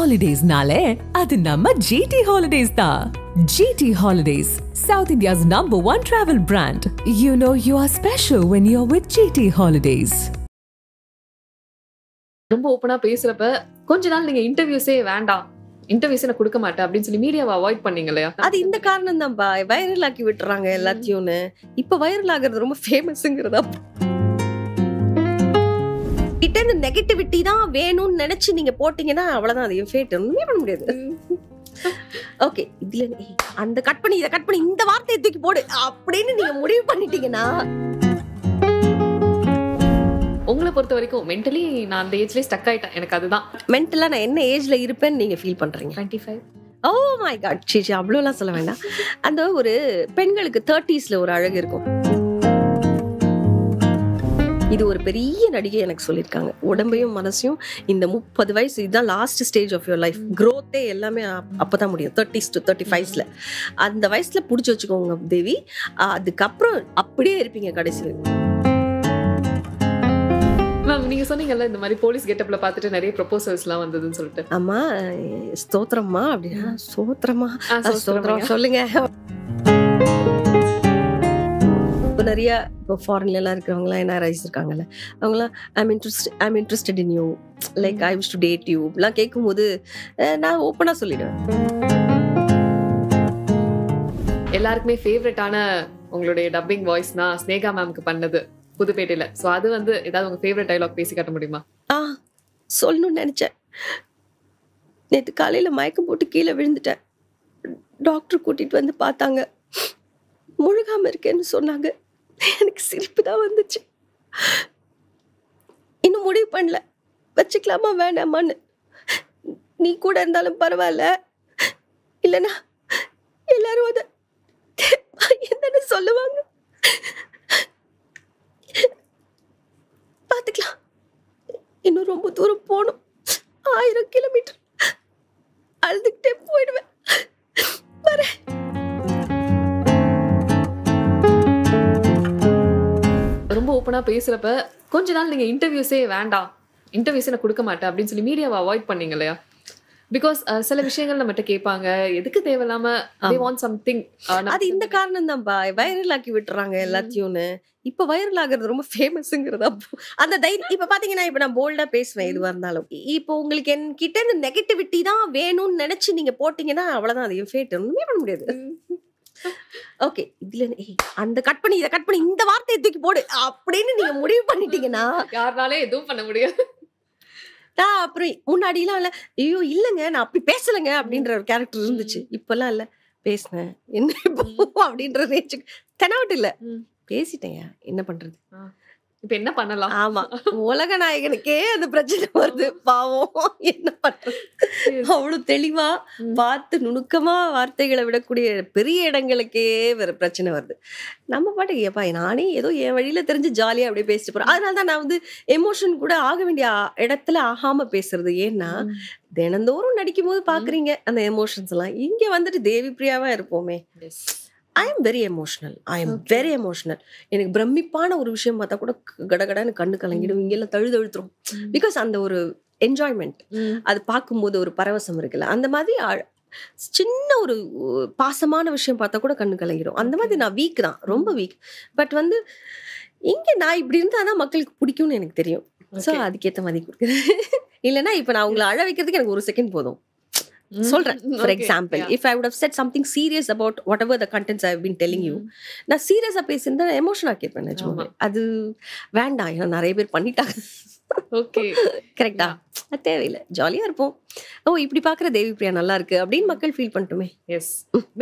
Holidays-nale, adu namma GT Holidays da. GT Holidays, South India's #1 travel brand. You know you are special when you're with GT Holidays. ரொம்ப ஓப்பனா பேசுறப்ப கொஞ்ச நாள் நீங்க இன்டர்வியூஸே வேண்டாம், interviews நான் கொடுக்க மாட்டேன் அப்படின்னு சொல்லி மீடியாவை அவாய்ட் பண்ணீங்க இல்லையா? அது இந்த காரணம் தான்ப்பா, வைரல் ஆக்கி விட்டுறாங்க எல்லாத்தையும்னு. இப்ப வைரல் ஆகுறது ரொம்ப ஃபேமஸ்ங்கிறதா. கிட்ட இந்த நெகட்டிவிட்டி தான் வேணும்னு நினைச்சு நீங்க போட்டீங்கன்னா அவ்வளவுதான், அது ஃபேட், ஒண்ணுமே பண்ண முடியாது. ஓகே, இதுல அந்த கட் பண்ணி இதை கட் பண்ணி இந்த வார்த்தையை தூக்கி போடு அப்படின்னு நீங்க முடிவு பண்ணிட்டீங்கன்னா, உங்களை பொறுத்த வரைக்கும் மென்டலி நான் அந்த ஏஜ்லயே ஸ்டக் ஆயிட்டேன், எனக்கு அதுதான். மென்டலா நான் என்ன ஏஜ்ல இருப்பேன்னு நீங்க ஃபீல் பண்றீங்க? 25. ஓ மை காட், சீச்சி அவ்வளோலாம் சொல்ல வேண்டாம். அந்த ஒரு பெண்களுக்கு 30ஸ்ல ஒரு அழகு இருக்கும். இது ஒரு பெரிய நடிகை எனக்கு சொல்லியிருக்காங்க. உடம்பையும் மனசையும் இந்த 30 வயசு இதுதான் last stage of your life. க்ரோத்தே எல்லாமே அப்பதான் முடியும், 30s to 35ஸ்ல. அந்த வயசுல பிடிச்சி வச்சுக்கோங்க தேவி, அதுக்கப்புறம் அப்படியே இருப்பீங்க கடைசி. மேம், நீங்க சொன்னீங்கல்ல இந்த மாதிரி போலீஸ் கெட்டப்ல பார்த்துட்டு நிறைய ப்ரொபோசல்ஸ்லாம் வந்ததுன்னு சொல்லிட்டு. ஆமா, ஸ்தோத்திரமா அப்படின்னா சோத்திரமா ஸ்தோத்திரம் சொல்லுங்க. நிறைய இப்போ ஃபாரின்ல எல்லாம் இருக்கிறவங்களாம் NRIs இருக்காங்கல்ல, அவங்களாம் I'm interested in you, like I wish to date you எல்லாம் கேட்கும்போது நான் ஓப்பனா சொல்லிடுவேன். எல்லாருக்குமே ஃபேவரட்டான உங்களுடைய டப்பிங் வாய்ஸ்னா ஸ்னேகா மேம்க்கு பண்ணது புதுப்பேட்டையில. ஸோ அது வந்து ஏதாவது உங்க ஃபேவரட் டைலாக் பேசி காட்ட முடியுமா? சொல்லணும்னு நினைச்சேன். நேற்று காலையில மயக்கம் போட்டு கீழே விழுந்துட்டேன். டாக்டர் கூட்டிட்டு வந்து பார்த்தாங்க, முழுகாம இருக்கேன்னு சொன்னாங்க. எனக்கு சிரிப்பு தான் வந்துச்சு. இன்னும் முடிவு பண்ணல, வச்சுக்கலாமா வேண்டாமான்னு. நீ கூட இருந்தாலும் பரவாயில்ல, இல்லைன்னா எல்லாரும் அதை என்னன்னு சொல்லுவாங்க. பார்த்துக்கலாம், இன்னும் ரொம்ப தூரம் போகணும், 1000 கிலோமீட்டர். அழுதுகிட்டே போயிடுவேன். வரேன். ரொம்ப ஓப்பனா பேசுறப்ப கொஞ்ச நாள் நீங்க இன்டர்வியூஸே வேண்டாம், இன்டர்வியூஸே நான் கொடுக்க மாட்டேன் அப்படின்னு சொல்லி மீடியாவை அவாய்ட் பண்ணீங்க இல்லையா? பிகாஸ் சில விஷயங்கள் நம்மகிட்ட கேட்பாங்க, எதுக்கு தேவையில்லாம they want something. அது இந்த காரணம் தான்ப்பா, வைரல் ஆக்கி விட்டுறாங்க எல்லாத்தையும்னு. இப்ப வைரல் ஆகுறது ரொம்ப ஃபேமஸ்ங்கிறதா. அந்த தைரியம் இப்ப பாத்தீங்கன்னா, இப்ப நான் போல்டா பேசுவேன் எதுவா இருந்தாலும். இப்போ உங்களுக்கு என்கிட்ட இந்த நெகட்டிவிட்டி தான் வேணும்னு நினைச்சு நீங்க போட்டீங்கன்னா அவ்வளவுதான், அது ஃபேட், ஒண்ணுமே பண்ண முடியாது. ஓகே, இதுல அந்த கட் பண்ணி இதை கட் பண்ணி இந்த வார்த்தையை தூக்கி போடு அப்படின்னு நீங்க முடிவு பண்ணிட்டீங்கன்னா யாருனாலே எதுவும் பண்ண முடியாது. நான் அப்புறம் முன்னாடி எல்லாம் இல்ல, ஐயோ இல்லங்க நான் அப்படி பேசலங்க அப்படின்ற ஒரு கேரக்டர் இருந்துச்சு. இப்பெல்லாம் இல்ல, பேசினேன் என்ன அப்படின்ற ரேஞ்சுக்கு தெனாவட்டு இல்ல, பேசிட்டேங்க, என்ன பண்றது. இப்ப என்ன பண்ணலாம்? ஆமா, உலக நாயகனுக்கே அந்த பிரச்சனை வருது, பாவம், என்ன பண்றது. அவ்வளவு தெளிவா பார்த்து நுணுக்கமா வார்த்தைகளை விடக்கூடிய பெரிய இடங்களுக்கே வேற பிரச்சனை வருது. நம்ம பாட்டுக்கு ஏப்பா நானே ஏதோ என் வழியில தெரிஞ்சு ஜாலியா அப்படியே பேசிட்டு போறேன். அதனாலதான் நான் வந்து எமோஷன் கூட ஆக வேண்டிய இடத்துல ஆகாம பேசுறது. ஏன்னா தினந்தோறும் நடிக்கும் போது பாக்குறீங்க அந்த எமோஷன்ஸ் எல்லாம். இங்க வந்துட்டு தேவி பிரியாவா இருப்போமே. ஐ எம் வெரி எமோஷனல், எனக்கு பிரமிப்பான ஒரு விஷயம் பார்த்தா கூட கடகடன்னு கண்ணு கலங்கிடும், இங்கெல்லாம் தழுதழுத்துரும். பிகாஸ் அந்த ஒரு என்ஜாய்மெண்ட், அது பார்க்கும்போது ஒரு பரவசம் இருக்குல்ல, அந்த மாதிரி சின்ன ஒரு பாசமான விஷயம் பார்த்தா கூட கண்ணு கலங்கிடும். அந்த மாதிரி நான் வீக் தான், ரொம்ப வீக். பட் வந்து இங்க நான் இப்படி இருந்தாதான் மக்களுக்கு பிடிக்கும்னு எனக்கு தெரியும். ஸோ அதுக்கேற்ற மாதிரி கொடுக்குறேன். இல்லைன்னா இப்ப நான் உங்களை அழ வைக்கிறதுக்கு எனக்கு 1 செகண்ட் போதும். சொல்றேன், for example, if I would have said something serious about whatever the contents I have been telling you, நான் சீரியஸா பேசியிருந்தா எமோஷன் ஆக்கியிருப்பேன் நிஜமாவே. அது வேண்டாம், ஏன்னா நிறைய பேர் பண்ணிட்டாங்க. ஓகே, கரெக்டா? அது தேவையில்லை, ஜாலியா இருப்போம். ஓ இப்படி பாக்குற தேவி பிரியா நல்லா இருக்கு அப்படின்னு மக்கள் ஃபீல் பண்ணட்டுமே. எஸ்.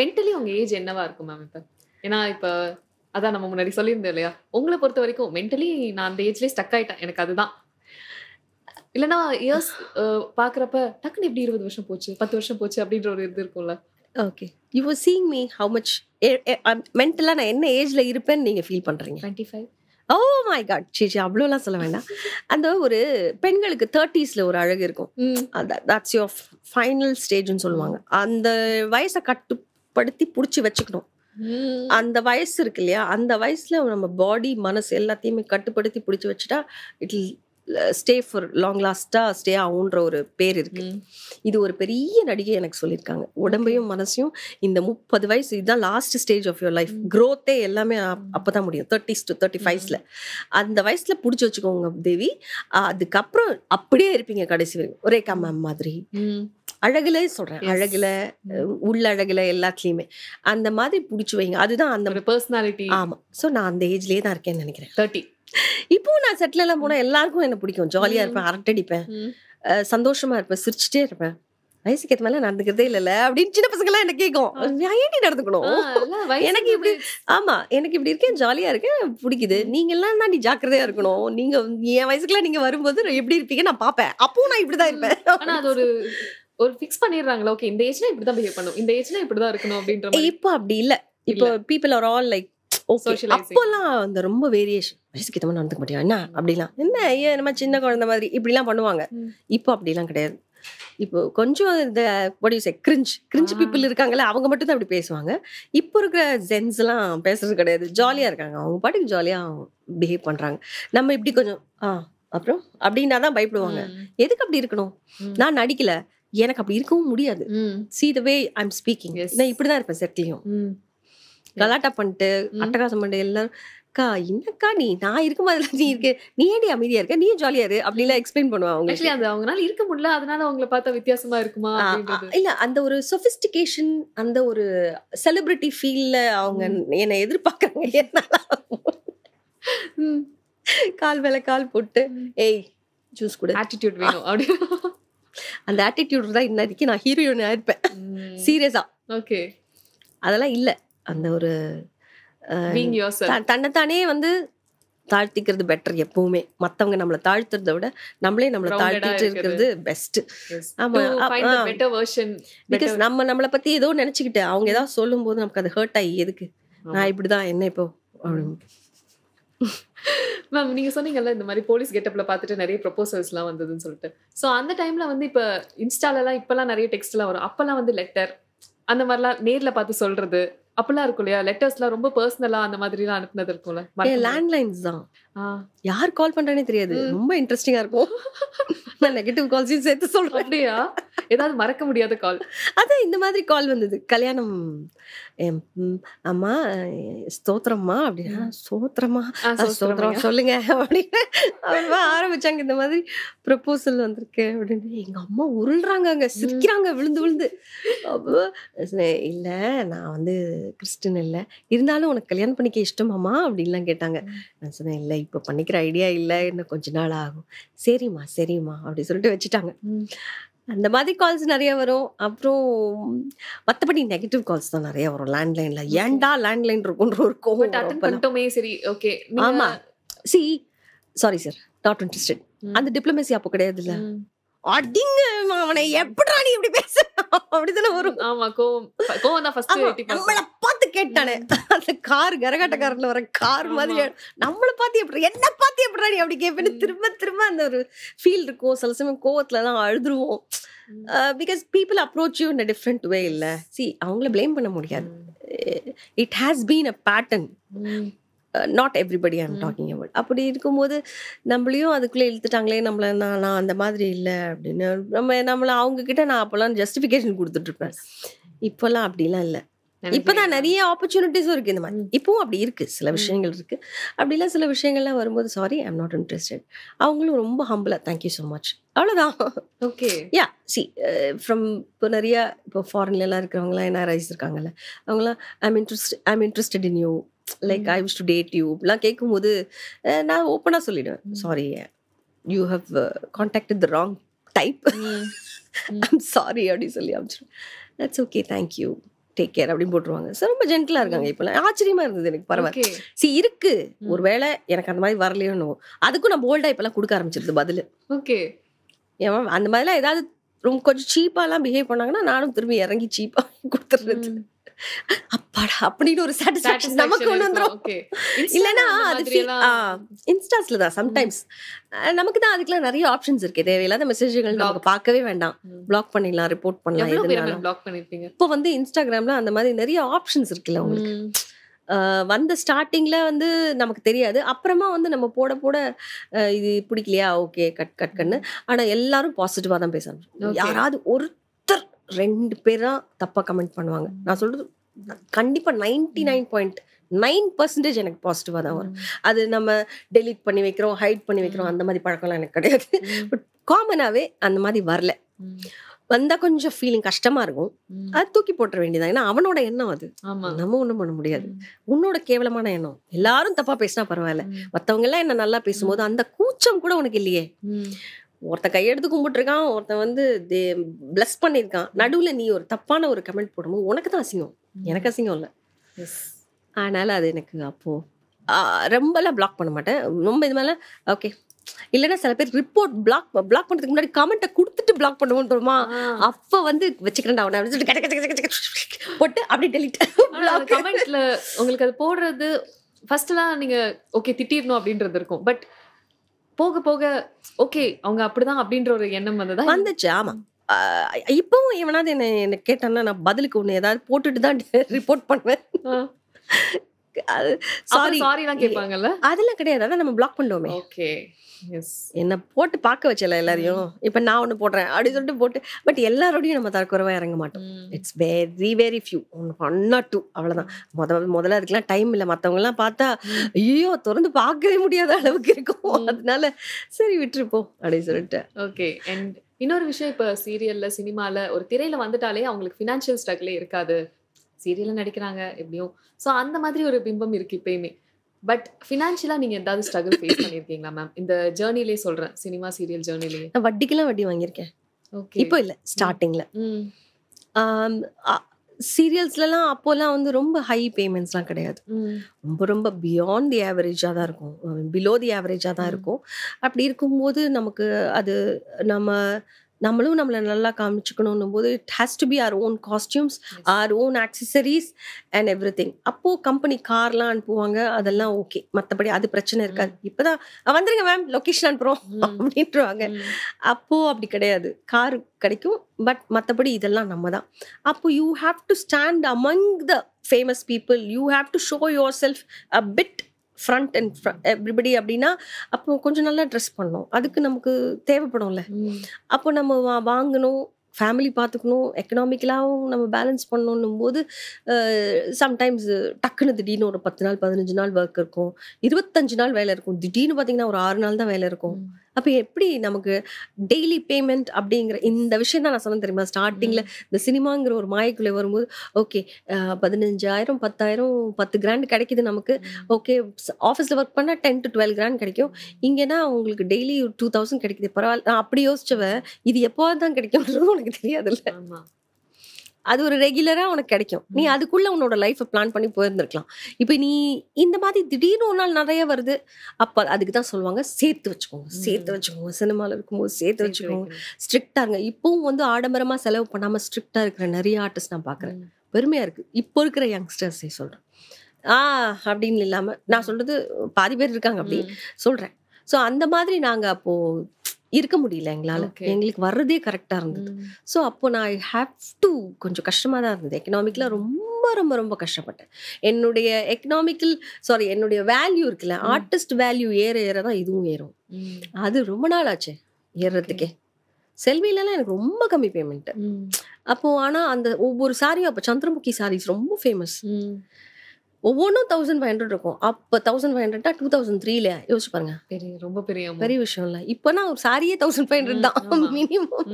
மென்டலி உங்க ஏஜ் என்னவா இருக்கும் மேம் இப்ப? ஏன்னா இப்ப அதான் நம்ம முன்னாடி சொல்லியிருந்தோம் இல்லையா, உங்களை பொறுத்த வரைக்கும் மென்டலி நான் அந்த ஏஜ்லயே ஸ்டக் ஆயிட்டேன், எனக்கு அதுதான். இல்லைன்னா இயர்ஸ் பாக்குறப்ப டக்குன்னு எப்படி 20 வருஷம் போச்சு, 10 வருஷம் போச்சு அப்படின்ற ஒரு இது இருக்கும்ல. Okay, you are seeing me how much மென்டலா நான் என்ன ஏஜ்ல இருப்பேன்னு நீங்க ஃபீல் பண்றீங்க? 25. ஓ மை காட், சீச்சி அவ்வளோலாம் சொல்ல வேண்டாம். அந்த ஒரு பெண்களுக்கு 30ஸ்ல ஒரு அழகு இருக்கும். தட்ஸ் யுவர் ஃபைனல் ஸ்டேஜ்னு சொல்லுவாங்க. அந்த வயசை கட்டுப்படுத்தி புடிச்சு வச்சுக்கணும். அந்த வயசு இருக்கு இல்லையா, அந்த வயசுல நம்ம பாடி மனசு எல்லாத்தையுமே கட்டுப்படுத்தி பிடிச்சு வச்சுட்டா இட் ஸ்டே ஃபார் லாங் லாஸ்டா ஸ்டே ஆகுன்ற ஒரு பேர் இருக்கு. இது ஒரு பெரிய நடிகை எனக்கு சொல்லியிருக்காங்க. உடம்பையும் மனசையும் இந்த 30 வயசு இதுதான் last stage of your life. க்ரோத்தே எல்லாமே அப்பதான் முடியும், 30s to 35s. அந்த வயசுல புடிச்சு வச்சுக்கோங்க தேவி. அதுக்கப்புறம் அப்படியே இருப்பீங்க கடைசி வரைக்கும். ஒரே மேம் மாதிரி அழகுல சொல்றேன், அழகுல உள்ள அழகுல எல்லாத்துலயுமே அந்த மாதிரி புடிச்சு வைங்க. அதுதான் அந்த பர்சனாலிட்டி. ஆமா. சோ நான் அந்த ஏஜ்லயே தான் இருக்கேன்னு நினைக்கிறேன். 30 இப்போ நான் செட்டில் எல்லாம் போனா எல்லாருக்கும் என்ன பிடிக்கும். ஜாலியா இருப்பேன், அரட்டடிப்பேன், சந்தோஷமா இருப்பேன், சிரிச்சுட்டே இருப்பேன். வயசுக்கு ஏற்ற மேல நடந்துக்கிறதே இல்ல அப்படின்னு சின்ன பசங்க எல்லாம் என்ன கேட்கும், ஏன்டி நடந்துக்கணும், எனக்கு இப்படி ஆமா எனக்கு இப்படி இருக்கேன், ஜாலியா இருக்கேன், பிடிக்குது. நீங்க எல்லாம் தான் நீ ஜாக்கிரதையா இருக்கணும். நீங்க என் வயசுக்குலாம் நீங்க வரும்போது எப்படி இருப்பீங்க நான் பாப்பேன். அப்போ நான் இப்படிதான் இருப்பேன். ஆனா அது ஒரு ஃபிக்ஸ் பண்ணிடுறாங்களா, ஓகே இந்த ஏஜ்ல இப்படிதான் பிஹேவ் பண்ணணும், இந்த ஏஜ்ல இப்படிதான் இருக்கணும் அப்படின்ற மாதிரி. இப்போ அப்படி இல்ல. இப்போ பீப்புள் ஆர் ஆல் லைக் அப்போல்லாம் அந்த ரொம்ப வேரியேஷன். வயசுக்கு ஏற்ற மாதிரி நடந்துக்க மாட்டியா என்ன அப்படிலாம், என்ன ஐயா நம்ம சின்ன குழந்தை மாதிரி இப்படிலாம் பண்ணுவாங்க. இப்போ அப்படிலாம் கிடையாது. இப்போ கொஞ்சம் இந்த கிரிஞ்சு பீப்புள் இருக்காங்கல்ல, அவங்க மட்டும் தான் அப்படி பேசுவாங்க. இப்போ இருக்கிற ஜென்ஸ் எல்லாம் பேசுறது கிடையாது, ஜாலியா இருக்காங்க, அவங்க பாட்டுக்கு ஜாலியா பிஹேவ் பண்றாங்க. நம்ம இப்படி கொஞ்சம் அப்புறம் அப்படின்னா தான் பயப்படுவாங்க. எதுக்கு அப்படி இருக்கணும், நான் நடிக்கல, எனக்கு அப்படி இருக்கவும் முடியாது. see the way I'm speaking, நான் இப்படிதான் இருப்பேன் செட்லயும். கலாட்டா பண்ணிட்டு அட்டகாசம் பண்ணிட்டு எல்லாரும் அக்கா என்னக்கா நீ நான் இருக்கும் போதுல நீ இருக்கு, நீ ஏடி அமைதியா இருக்க, நீ ஜாலியா இரு அப்படிலாம் எக்ஸ்பிளைன் பண்ணுவாங்க. அது அவங்களால இருக்க முடியல, அதனால அவங்கள பார்த்தா வித்தியாசமா இருக்குமா இல்ல, அந்த ஒரு சொபிஸ்டிகேஷன், அந்த ஒரு செலிபிரிட்டி ஃபீல்ல அவங்க என்னை எதிர்பார்க்கறாங்க. என்னால கால் மேல கால் போட்டு ஏய் ஜூஸ் கூட ஆட்டிடியூட் வேணும் அப்படி, அந்த ஆட்டிடியூட் தான் இன்னைக்கு நான் ஹீரோயின் ஆயிருப்பேன் சீரியஸா. ஓகே, அதெல்லாம் இல்ல. அந்த ஒரு தன்னைத்தானே தாழ்த்திக்கிறது பெட்டர் எப்பவுமே. மத்தவங்க நம்மளை தாழ்த்துறதை விட நம்மளே நம்மளை தாழ்த்திட்டு இருக்கிறது பெஸ்ட். ஆமா, பிகாஸ் நம்மளை பத்தி ஏதோ நினைச்சுக்கிட்டு அவங்க ஏதாவது சொல்லும் போது நமக்கு அது ஹர்ட் ஆகி எதுக்கு நான் இப்படிதான் என்ன இப்போ மேம் நீங்க சொன்னீங்கல்ல இந்த மாதிரி போலீஸ் கெட்டப்ல பார்த்துட்டு நிறைய ப்ரொபோசல்ஸ் எல்லாம் வந்ததுன்னு சொல்லிட்டு. சோ அந்த டைம்ல இப்ப இன்ஸ்டால எல்லாம் இப்பெல்லாம் நிறைய டெக்ஸ்ட் எல்லாம் வரும். அப்பெல்லாம் லெட்டர் அந்த மாதிரிலாம் நேர்ல பார்த்து சொல்றது அப்பெல்லாம் இருக்கும் இல்லையா? லெட்டர்ஸ்லாம் ரொம்ப பர்சனலா அந்த மாதிரி எல்லாம் அனுப்புனது இருக்கும்ல. லேண்ட்லைன்ஸ் தான், யார் கால் பண்றானே தெரியாது. ரொம்ப இன்ட்ரெஸ்டிங்கா இருக்கும். நான் நெகட்டிவ் கால்ஸையும் சேர்த்து சொல்றேன். அப்படியா? ஏதாவது மறக்க முடியாத கால்? அதான் இந்த மாதிரி கால் வந்தது. கல்யாணம் அம்மா ஸ்தோத்திரம்மா அப்படின்னா, ஸ்தோத்திரமா ஸ்தோத்திரம் சொல்லுங்க அப்படின்னு ஆரம்பிச்சாங்க. இந்த மாதிரி ப்ரப்போசல் வந்திருக்கு அப்படின்னு எங்க அம்மா உருள்றாங்க, அங்க சிரிக்கிறாங்க விழுந்து விழுந்து. அப்போ இல்ல நான் கிறிஸ்டின் இல்ல, இருந்தாலும் உனக்கு கல்யாணம் பண்ணிக்க இஷ்டமாமா அப்படின்லாம் கேட்டாங்க. நான் சொன்னேன் இல்ல இப்ப பண்ணிக்கிற ஐடியா இல்ல, இன்னும் கொஞ்ச நாள் ஆகும். சரிம்மா சரிம்மா அப்படி சொல்லிட்டு வச்சுட்டாங்க. அந்த மாதிரி கால்ஸ் நிறைய வரும். அப்புறம் மற்றபடி நெகட்டிவ் கால்ஸ் தான் நிறைய வரும் லேண்ட்லைன்ல. ஏன்டா லேண்ட்லைன் இருக்கும். சரி ஓகே, ஆமா C sorry sir not interested. அந்த டிப்ளமேசி அப்போ கிடையாது இல்ல. அடிங்க அவனை எப்படா நீ இப்படி பேச அப்படிதானே வரும். ஆமா, கோவம் தான் ஃபர்ஸ்ட். நம்மள பார்த்து கேட்டானே அந்த கார் கரகாட்டக்காரர்ல வர கார் மாதிரி நம்மள பார்த்து எப்படி என்ன பார்த்து எப்படா நீ அப்படி கேட்பேன்னு திரும்ப திரும்ப அந்த ஒரு ஃபீல் இருக்கும். சில சமயம் கோவத்துல தான் அழுதுருவோம். Because people approach you in a different way. இல்ல சி அவங்கள பிளேம் பண்ண முடியாது. It has been a pattern. Not everybody I am talking about. அப்படி இருக்கும்போது நம்மளையும் அதுக்குள்ளே இழுத்துட்டாங்களே, நம்மளை நான் அந்த மாதிரி இல்லை அப்படின்னு நம்மளை அவங்க கிட்ட நான் அப்போல்லாம் ஜஸ்டிஃபிகேஷன் கொடுத்துட்டு இருப்பேன். இப்போல்லாம் அப்படிலாம் இல்லை. இப்போதான் நிறைய ஆப்பர்ச்சுனிட்டிஸும் இருக்கு. இந்த மாதிரி இப்பவும் அப்படி இருக்கு, சில விஷயங்கள் இருக்கு. அப்படிலாம் சில விஷயங்கள்லாம் வரும்போது sorry I am not interested. அவங்களும் ரொம்ப ஹம்பிளா தேங்க்யூ ஸோ மச் அவ்வளோதான். ஓகே யா சி ஃப்ரம் இப்போ நிறைய இப்போ ஃபாரின்லாம் இருக்கிறவங்களாம் என்ஆர்ஐஸ் இருக்காங்கல்ல, அவங்களாம் I am interested in you, like I wish to date you அப்படிலாம் கேட்கும்போது நான் ஓப்பனாக சொல்லிடுவேன் sorry you have contacted the wrong type, I'm sorry அப்படின்னு சொல்லி அனுப்பிச்சிடுவேன். That's okay thank you take care அப்படின்னு போட்டுருவாங்க. சார் ரொம்ப ஜென்டலா இருக்காங்க. இப்பெல்லாம் ஆச்சரியமா இருந்தது எனக்கு. பரவாயில்ல சி இருக்கு, ஒருவேளை எனக்கு அந்த மாதிரி வரலையோன்னு அதுக்கும் நான் போல்டா இப்பெல்லாம் கொடுக்க ஆரம்பிச்சிருது பதில். ஓகே ஏன் அந்த மாதிரிலாம் ஏதாவது ரொம்ப கொஞ்சம் சீப்பாலாம் பிஹேவ் பண்ணாங்கன்னா நானும் திரும்பி இறங்கி சீப்பா கொடுத்துறது. அப்பாடா அப்படின்னு ஒரு சாட்டிஸ்ஃபேக்ஷன் நமக்கு ஒன்று வந்துடும். இல்லைன்னா அது இன்ஸ்டாஸ்ல தான் சம்டைம்ஸ் நமக்கு தான் அதுக்கெல்லாம் நிறைய ஆப்ஷன்ஸ் இருக்கு. தேவையில்லாத மெசேஜ்கள் நமக்கு பார்க்கவே வேண்டாம், பிளாக் பண்ணிடலாம், ரிப்போர்ட் பண்ணலாம். இப்போ இன்ஸ்டாகிராம்ல அந்த மாதிரி நிறைய ஆப்ஷன்ஸ் இருக்குல்ல உங்களுக்கு. வந்த ஸ்டார்டிங்ல வந்து நமக்கு தெரியாது. அப்புறமா வந்து நம்ம போட போட இது பிடிக்கலையா, ஓகே கட் கட் கட்ன்னு. ஆனா எல்லாரும் பாசிட்டிவா தான் பேசுறாங்க. Okay. யாராவது ஒருத்தர் 2 பேர் தான் தப்பா கமெண்ட் பண்ணுவாங்க. நான் சொல்றது கண்டிப்பா 99.9% எனக்கு பாசிட்டிவா தான் வரும். அது நம்ம டெலீட் பண்ணி வைக்கிறோம், ஹைட் பண்ணி வைக்கிறோம், அந்த மாதிரி பழக்கம்லாம் எனக்கு கிடையாது. பட் காமனாவே அந்த மாதிரி வரல. வந்தா கொஞ்சம் ஃபீலிங் கஷ்டமா இருக்கும். அது தூக்கி போட்டுற வேண்டியதான். ஏன்னா அவனோட எண்ணம் அது, ஆமா. நம்ம ஒண்ணும் பண்ண முடியாது. உன்னோட கேவலமான எண்ணம். எல்லாரும் தப்பா பேசினா பரவாயில்ல, மத்தவங்க எல்லாம் என்ன நல்லா பேசும்போது அந்த கூச்சம் கூட உனக்கு இல்லையே. ஒருத்தன் கையெடுத்து கும்பிட்டுருக்கான், ஒருத்தன் வந்து பிளஸ் பண்ணியிருக்கான், நடுவுல நீ ஒரு தப்பான ஒரு கமெண்ட் போடும்போது உனக்கு தான் அசிங்கம், எனக்கு அசிங்கம் இல்லை. அதனால அது எனக்கு அப்போ ரொம்பலாம் பிளாக் பண்ண மாட்டேன். ரொம்ப இது மேல ஓகே. இல்லைன்னா சில பேர் ரிப்போர்ட் பிளாக் பண்றதுக்கு முன்னாடி கமெண்ட்டை கொடுத்துட்டு பிளாக் பண்ணுவோம் தெரியுமா, அப்ப வந்து வச்சுக்கிறேன் அவனை அப்படின்னு சொல்லிட்டு போட்டு அப்படியே டெலிட். கமெண்ட்ல உங்களுக்கு அது போடுறது ஃபர்ஸ்ட்லாம் நீங்க ஓகே திட்டிடணும் அப்படின்றது இருக்கும். பட் போக போக ஓகே அவங்க அப்படிதான் அப்படின்ற ஒரு எண்ணம் வந்துச்சு. ஆமா, இப்பவும் எவனாவது என்ன கேட்டான்னா நான் பதிலுக்கு ஒண்ணு ஏதாவது போட்டுட்டு தான் ரிப்போர்ட் பண்ணுவேன். சாரிலாம் கேட்பாங்கல்ல, அதெல்லாம் கிடையாது. அதான் நம்ம பிளாக் பண்ணுவோமே. ஓகே, என்ன போட்டு பார்க்க வச்சல எல்லாரையும். இப்ப நான் ஒண்ணு போடுறேன் அப்படி சொல்லிட்டு போட்டு, பட் எல்லாரோடையும் நம்ம தரக்குறைவா இறங்க மாட்டோம். It's very very few, 1 or 2 அவ்வளவுதான். முதல்ல அதுக்கெல்லாம் டைம் இல்லை. மத்தவங்க எல்லாம் பார்த்தா ஐயோ திறந்து பார்க்கவே முடியாத அளவுக்கு இருக்கும். அதனால சரி விட்டுருப்போம் அப்படின்னு சொல்லிட்டு. ஓகே. அண்ட் இன்னொரு விஷயம், இப்ப சீரியல்ல சினிமால ஒரு திரையில வந்துட்டாலே அவங்களுக்கு ஃபினான்ஷியல் ஸ்ட்ரகிளே இருக்காது. சீரியல்ல நடிக்கிறாங்க எப்படியும், ஸோ அந்த மாதிரி ஒரு பிம்பம் இருக்கு இப்பயுமே. பட் ஃபினான்ஷியலா நீங்க ஏதாவது ஸ்ட்ரகிள் ஃபேஸ் பண்ணிருக்கீங்களா மேம்? இந்த ஜர்னிலே சொல்றேன், சினிமா சீரியல் ஜர்னிலே. நான் வட்டிக்கெல்லாம் வட்டி வாங்கியிருக்கேன். இப்போ இல்லை, ஸ்டார்டிங்ல. சீரியல்ஸ்லாம் அப்போல்லாம் வந்து ரொம்ப ஹை பேமெண்ட்ஸ்லாம் கிடையாது. ரொம்ப ரொம்ப பியாண்ட் தி ஆவரேஜாக தான் இருக்கும், பிலோ தி ஆவரேஜாக தான் இருக்கும். அப்படி இருக்கும்போது நமக்கு அது நம்மளும் நம்மளை நல்லா காமிச்சுக்கணும் போது it has to be our own costumes, our own accessories and everything. அப்போ கம்பெனி கார்லாம் அனுப்புவாங்க, அதெல்லாம் ஓகே, மற்றபடி அது பிரச்சனை இருக்காது. இப்போதான் வந்துருங்க மேம் லொக்கேஷன் அனுப்புறோம் அப்படின்ட்டுருவாங்க. அப்போ அப்படி கிடையாது, கார் கிடைக்கும், பட் மற்றபடி இதெல்லாம் நம்ம தான். அப்போ you have to stand among the famous people, you have to show your self a bit front and everybody. அப்படின்னா அப்போ கொஞ்சம் நல்லா ட்ரெஸ் பண்ணணும், அதுக்கு நமக்கு தேவைப்படும்ல. அப்போ நம்ம வாங்கணும், ஃபேமிலி பார்த்துக்கணும், எக்கனாமிக்கலாகவும் நம்ம பேலன்ஸ் பண்ணணும் போது சம்டைம்ஸ் டக்குன்னு திடீர்னு ஒரு 10 நாள் 15 நாள் ஒர்க் இருக்கும், 25 நாள் வேலை இருக்கும், திடீர்னு பார்த்தீங்கன்னா ஒரு 6 நாள் தான் வேலை இருக்கும். அப்போ எப்படி நமக்கு டெய்லி பேமெண்ட் அப்படிங்கிற இந்த விஷயம் தான் நான் சொன்னேன் தெரியுமா ஸ்டார்டிங்கில். இந்த சினிமாங்கிற ஒரு மாயக்குள்ளே வரும்போது ஓகே 15,000 10,000 10 grand கிடைக்குது நமக்கு. ஓகே ஆஃபீஸில் ஒர்க் பண்ணால் 10 to 12 grand கிடைக்கும். இங்கேனா உங்களுக்கு டெய்லி 2,000 கிடைக்குது, பரவாயில்ல. நான் அப்படி யோசிச்சவ இது எப்போது தான் கிடைக்கும்ன்றது உனக்கு தெரியாதுல்ல. அது ஒரு ரெகுலரா உனக்கு கிடைக்கும், நீ அதுக்குள்ள உன்னோட லைஃப்பை பிளான் பண்ணி போயிருந்திருக்கலாம். இப்போ நீ இந்த மாதிரி திடீர்னு ஒரு நாள் நிறைய வருது, அப்போ அதுக்கு தான் சொல்லுவாங்க சேர்த்து வச்சுக்கோங்க, சினிமாவில் இருக்கும்போது சேர்த்து வச்சுக்கோங்க, ஸ்ட்ரிக்டா இருங்க. இப்பவும் வந்து ஆடம்பரமா செலவு பண்ணாம ஸ்ட்ரிக்டா இருக்கிற நிறைய ஆர்டிஸ்ட் நான் பார்க்குறேன், பெருமையா இருக்கு. இப்போ இருக்கிற யங்ஸ்டர்ஸே சொல்றேன், அப்படின்னு இல்லாம நான் சொல்றது பாதி பேர் இருக்காங்க அப்படி சொல்றேன். ஸோ அந்த மாதிரி நாங்க அப்போ இருக்க முடியல எங்களால், எங்களுக்கு வர்றதே கரெக்டாக இருந்தது. ஸோ அப்போ நான் ஐ ஹாவ் டு கொஞ்சம் கஷ்டமாக தான் இருந்தது. எக்கனாமிக்கலாக ரொம்ப ரொம்ப ரொம்ப கஷ்டப்பட்டேன். என்னுடைய வேல்யூ இருக்குல்ல, ஆர்டிஸ்ட் வேல்யூ ஏற தான் இதுவும் ஏறும். அது ரொம்ப நாள் ஆச்சு ஏறுறதுக்கே. செல்வியிலலாம் எனக்கு ரொம்ப கம்மி பேமெண்ட் அப்போ. ஆனால் அந்த ஒவ்வொரு சாரியும் அப்போ சந்திரமுகி சாரீஸ் ரொம்ப ஃபேமஸ், ஒவ்வொன்றும் 1,500 இருக்கும். அப்போ 1,500 2003ல யோசிச்சு பாருங்க, ரொம்ப பெரிய விஷயம் இல்லை. இப்போனா ஒரு சாரியே 1,500 தான் minimum.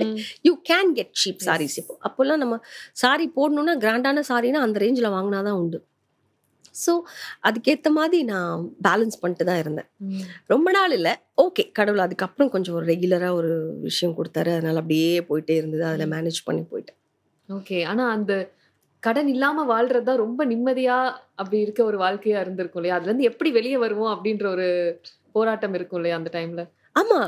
You can get cheap saris. இப்போ அப்போல்லாம் நம்ம சாரி போடணும்னா கிராண்டான சாரினா அந்த ரேஞ்சில் வாங்கினாதான் உண்டு. ஸோ அதுக்கேற்ற மாதிரி நான் பேலன்ஸ் பண்ணிட்டு தான் இருந்தேன். ரொம்ப நாள் இல்லை, ஓகே கடவுள் அதுக்கப்புறம் கொஞ்சம் ஒரு ரெகுலராக ஒரு விஷயம் கொடுத்தாரு, அதனால அப்படியே போயிட்டே இருந்தது, அதில் மேனேஜ் பண்ணி போயிட்டேன். ஓகே. ஆனால் அந்த கடன் இல்லாம வாழ்றதா ரொம்ப நிம்மதியா அப்படி இருக்க ஒரு வாழ்க்கையா இருந்திருக்கும் இல்லையா? அதுல இருந்து எப்படி வெளியே வருவோம் அப்படின்ற ஒரு போராட்டம் இருக்கும் இல்லையா அந்த டைம்ல? ஆமா,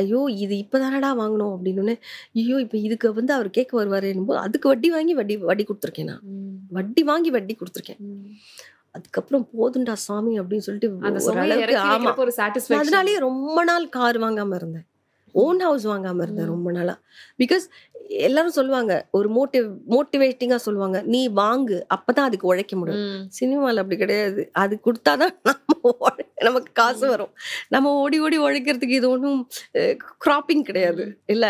ஐயோ இது இப்பதானடா வாங்கணும் அப்படின்னு, ஐயோ இப்ப இதுக்கு வந்து அவர் கேட்க வருவாரு போது அதுக்கு வட்டி வாங்கி வட்டி கொடுத்துருக்கேன். நான் வட்டி வாங்கி வட்டி கொடுத்துருக்கேன். அதுக்கப்புறம் போதுண்டா சாமி அப்படின்னு சொல்லிட்டு ஒரு அளவுக்கு. ஆமா, அதனாலேயே ரொம்ப நாள் கார் வாங்காம இருந்தேன். ஓன் ஹவுஸ் வாங்காம இருந்தேன் ரொம்ப நாளா. பிகாஸ் எல்லாரும் சொல்லுவாங்க, ஒரு மோட்டிவேட்டிங்கா சொல்லுவாங்க, நீ வாங்கு அப்பதான் அதுக்கு உழைக்க முடியும். சினிமாவில் அப்படி கிடையாது. அது கொடுத்தாதான் நமக்கு காசு வரும். நம்ம ஓடி ஓடி உழைக்கிறதுக்கு இது ஒன்றும் கிராப்பிங் கிடையாது இல்ல.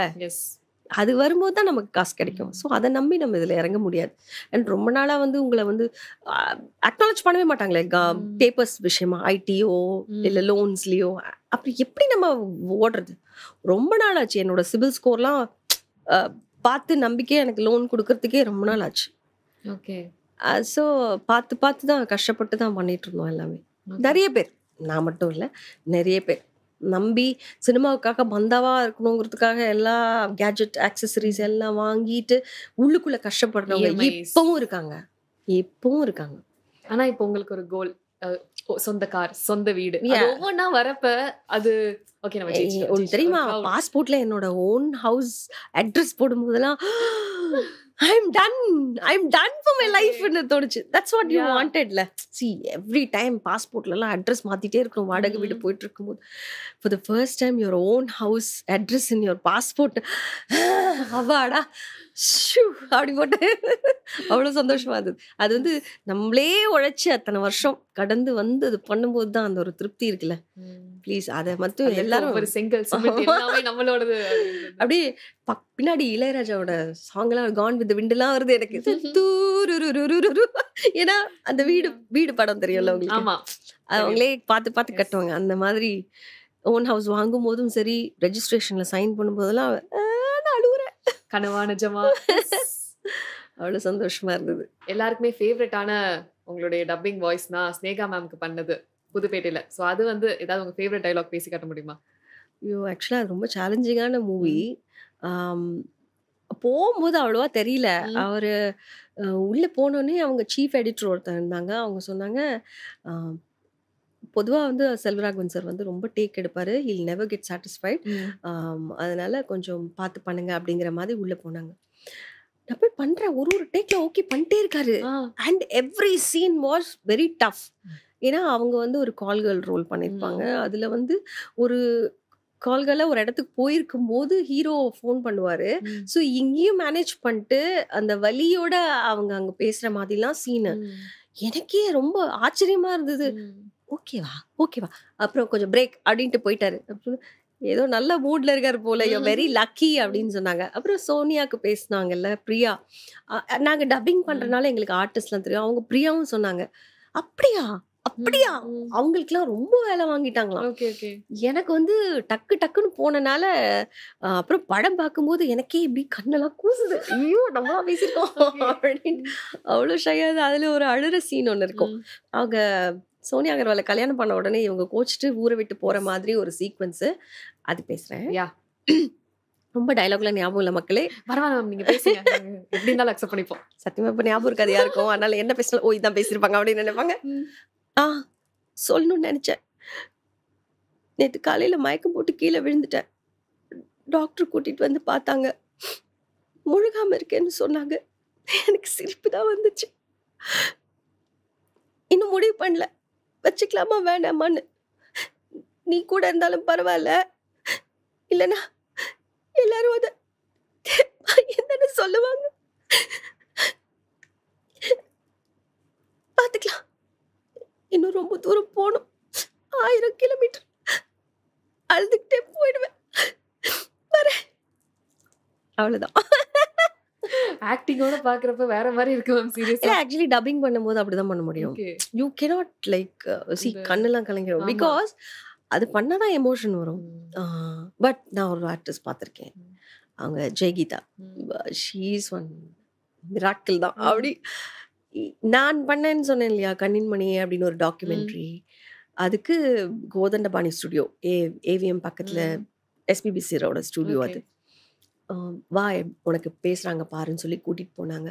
அது வரும்போது தான் நமக்கு காசு கிடைக்கும். ஸோ அதை நம்பி நம்ம இதில் இறங்க முடியாது. அண்ட் ரொம்ப நாளாக வந்து உங்களை வந்து அக்னாலஜ் பண்ணவே மாட்டாங்களே பேப்பர்ஸ் விஷயமா, ஐடியோ இல்லை லோன்ஸ்லேயோ. அப்படி எப்படி நம்ம ஓடுறது? ரொம்ப நாள் ஆச்சு. என்னோட சிபில் ஸ்கோர்லாம் பார்த்து நம்பிக்கையே எனக்கு லோன் கொடுக்கறதுக்கே ரொம்ப நாள் ஆச்சு. ஓகே. ஸோ பார்த்து பார்த்து தான் கஷ்டப்பட்டு தான் பண்ணிட்டு இருந்தோம் எல்லாமே. நிறைய பேர், நான் மட்டும் இல்லை, நிறைய பேர் நம்பி சினிமாவுக்காக பந்தாவா இருக்கணுங்கிறதுக்காக எல்லா கேஜெட் ஆக்சசரிஸ் எல்லாம் வாங்கிட்டு உள்ளுக்குள்ள கஷ்டப்படுறவங்க இப்பவும் இருக்காங்க. ஆனா இப்போ உங்களுக்கு ஒரு கோல், சொந்த கார், சொந்த வீடு, ஒவ்வொன்னா வரப்ப அது ஓகே. ஒன்று தெரியுமா, பாஸ்போர்ட்ல என்னோட ஓன் ஹவுஸ் அட்ரஸ் போடும்போதெல்லாம் I'm done for my life ன்னு தோணுச்சு. That's what you wanted ல. See, every time பாஸ்போர்ட்ல எல்லாம் அட்ரஸ் மாத்திட்டே இருக்கணும். வாடகை வீடு போயிட்டு இருக்கும்போது for the first time your own house address in your passport, Avaada அப்படி போட்டு அவ்வளோ சந்தோஷமா இருந்தது. அது வந்து நம்மளே உழைச்சி அத்தனை வருஷம் கடந்து வந்து அது பண்ணும்போது தான் அந்த ஒரு திருப்தி இருக்குல்ல. ப்ளீஸ் அதை மட்டும் எல்லாரும் நம்மளோடது. அப்படியே பின்னாடி இளையராஜாவோட சாங்லாம் கான் வித் விண்டெல்லாம் வருது எனக்கு. ஏன்னா அந்த வீடு படம் தெரியும்ல உங்களுக்கு, அவங்களே பார்த்து கட்டுவாங்க. அந்த மாதிரி ஓன் ஹவுஸ் வாங்கும் போதும் சரி, ரெஜிஸ்ட்ரேஷன்ல சைன் பண்ணும்போதெல்லாம் அழுவுறேன். கனவா நிஜமா அவ்வளவு சந்தோஷமா இருந்தது. எல்லாருக்குமே ஃபேவரட்டான உங்களுடைய டப்பிங் வாய்ஸ்னா ஸ்னேகா மேம்க்கு பண்ணது புதுப்பேட்டையில. ஸோ அது வந்து ஏதாவது உங்க ஃபேவரட் டைலாக் பேசி காட்ட முடியுமா? ஐயோ, ஆக்சுவலா அது ரொம்ப சேலஞ்சிங்கான மூவி. போகும்போது அவ்வளவா தெரியல. அவரு உள்ள போனோடனே அவங்க சீஃப் எடிட்டர் ஒருத்தர் இருந்தாங்க. அவங்க சொன்னாங்க, பொதுவாக வந்து செல்வராகவன் சார் வந்து ரொம்ப டேக் எடுப்பாரு, ஹில் நெவர் கெட் சாட்டிஸ்ஃபைட், அதனால கொஞ்சம் பார்த்து பண்ணுங்க அப்படிங்கிற மாதிரி உள்ள போனாங்க. நான் போய் பண்றேன், ஒரு டேக்ல ஓகே பண்ணிட்டே இருக்காரு. And every scene was very tough. ஏன்னா அவங்க வந்து ஒரு கால் கேர்ள் ரோல் பண்ணியிருப்பாங்க. அதுல வந்து ஒரு கால்களை ஒரு இடத்துக்கு போயிருக்கும் போது ஹீரோ ஃபோன் பண்ணுவாரு. ஸோ இங்கேயும் மேனேஜ் பண்ணிட்டு அந்த வலியோட அவங்க அங்க பேசுற மாதிரிலாம் சீனு எனக்கே ரொம்ப ஆச்சரியமா இருந்தது. ஓகேவா அப்புறம் கொஞ்சம் பிரேக் அப்படின்ட்டு போயிட்டாரு. அப்புறம் ஏதோ நல்ல மூட்ல இருக்காரு போல, யூ வெரி லக்கி அப்படின்னு சொன்னாங்க. அப்புறம் சோனியாக்கு பேசினாங்கல்ல, பிரியா, நாங்க டப்பிங் பண்றதுனால எங்களுக்கு ஆர்டிஸ்ட்லாம் தெரியும். அவங்க பிரியாவும் சொன்னாங்க, அப்படியா அவங்களுக்குலாம் ரொம்ப வேலை வாங்கிட்டாங்களாம். எனக்கு வந்து டக்குன்னு போனனால அப்புறம் படம் பார்க்கும்போது எனக்கே இப்படி கண்ணெல்லாம் கூசுது. ஐயோ, நம்மளா பேசிருக்கோம் அப்படின்னு அவ்வளோ ஷையாது. அதுல ஒரு அழுற சீன் ஒன்று இருக்கும். அவங்க சோனியா அகர்வாலை கல்யாணம் பண்ண உடனே இவங்க கோச்சிட்டு ஊரை விட்டு போற மாதிரி ஒரு சீக்வன்ஸ், அது பேசுறேன். ரொம்ப டைலாக்ல ஞாபகம் இல்லை மக்களே, பரவாயில்ல நீங்க பேசுங்க, எப்படி இருந்தாலும் அக்செப்ட் பண்ணிப்போம். சத்தியமா இப்ப ஞாபகம் இருக்காது யாருக்கும். அதனால என்ன பேசலாம், ஓ இதான் பேசியிருப்பாங்க அப்படின்னு நினைப்பாங்க. சொல்லணும்னு நினைச்சேன். நேற்று காலையில மயக்கம் போட்டு கீழே விழுந்துட்டேன். டாக்டர் கூட்டிட்டு வந்து பார்த்தாங்க, முழுகாம இருக்கேன்னு சொன்னாங்க. எனக்கு சிரிப்பு தான் வந்துச்சு. இன்னும் முடிவு பண்ணல, வச்சுக்கலாமா வேண்டாமான்னு. நீ கூட இருந்தாலும் பரவாயில்ல, இல்லைன்னா எல்லாரும் அதை என்னன்னு சொல்லுவாங்க. பார்த்துக்கலாம், இன்னும் ரொம்ப தூரம் போகணும், 1000 கிலோமீட்டர், அழுதுகிட்டே போயிடுவேன், வரேன், அவ்வளவுதான். ஆக்டிங்கோட பாக்குறப்ப வேற மாதிரி இருக்கு மேம். சீரியஸா ஆக்சுவலி டப்பிங் பண்ணும்போது அப்படிதான் பண்ண முடியும். யூ கேனாட் லைக் சி கண்ணெல்லாம் கலங்கிடும். பிகாஸ் அது பண்ணாதான் எமோஷன் வரும். பட் நான் ஒரு ஆர்டிஸ்ட் பார்த்துருக்கேன், அவங்க Jayageetha, she is one miracle தான். அப்படி நான் பண்ணேன்னு சொன்னேன் இல்லையா, கண்ணின்மணி அப்படின்னு ஒரு டாக்குமெண்ட்ரி, அதுக்கு கோதண்டபாணி ஸ்டுடியோ ஏவிஎம் பக்கத்துல எஸ்பிபிசியோட ஸ்டுடியோ, அது வா உனக்கு பேசுகிறாங்க பாருன்னு சொல்லி கூட்டிகிட்டு போனாங்க.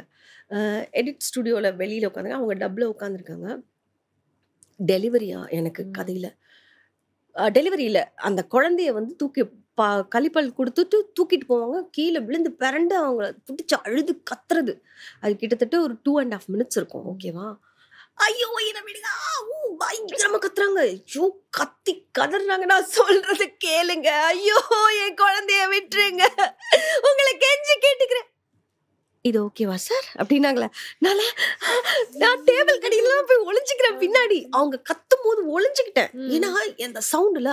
எடிட் ஸ்டுடியோவில் வெளியில் உட்காந்துங்க, அவங்க டப்பில் உட்காந்துருக்காங்க. டெலிவரியா எனக்கு கதையில் டெலிவரியில் அந்த குழந்தைய வந்து தூக்கி கழிப்பல் கொடுத்துட்டு தூக்கிட்டு போவாங்க. கீழே விழுந்து பிறண்டு அவங்கள பிடிச்சி அழுது கத்துறது. அது கிட்டத்தட்ட ஒரு 2.5 minutes இருக்கும். ஓகேவா, ஐயோ என்ன விடுங்க பயங்கரமா கத்துறாங்க. ஐயோ கத்தி கதறாங்க. நான் சொல்றது கேளுங்க. ஐயோ என் குழந்தைய விட்டுருங்க, உங்களை கெஞ்சி கேட்டுக்கிறேன். இது ஓகேவா சார் அப்படின்னாங்களே. நான் டேபிள் கடியில போய் ஒளிஞ்சுக்கிறேன் பின்னாடி. அவங்க கத்தும் போது ஒளிஞ்சுக்கிட்டேன். ஏன்னா அந்த சவுண்டுல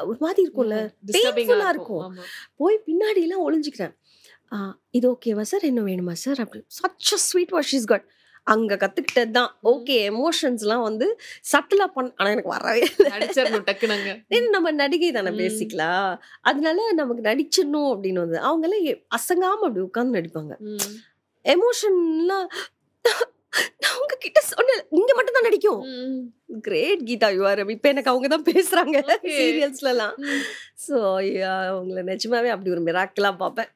ஒரு மாதிரி இருக்கும்ல, பெயின்ஃபுல்லா இருக்கும். போய் பின்னாடி எல்லாம் ஒளிஞ்சுக்கிறேன். இது ஓகேவா சார், என்ன வேணுமா சார் அப்படி. Such a sweet what she's God. அங்க கத்துக்கிட்டது தான். ஓகே எமோஷன்ஸ் எல்லாம் வந்து சட்டிலா ஆனா எனக்கு வரவே இல்லை. நம்ம நடிகை தானே பேசிக்கலாம், அதனால நமக்கு நடிச்சிடணும் அப்படின்னு வந்து அவங்க எல்லாம் அசங்காம அப்படி உட்கார்ந்து நடிப்பாங்க. எமோஷன்லாம் நான் உங்ககிட்ட சொன்ன, நீங்க மட்டும் தான் நடிக்கும். Great Geetha you are. இப்ப எனக்கு அவங்க தான் பேசுறாங்க சீரியல்ஸ்ல எல்லாம். சோ அவங்கள நிஜமாவே அப்படி ஒரு மிராக்கிளா பார்ப்பேன்.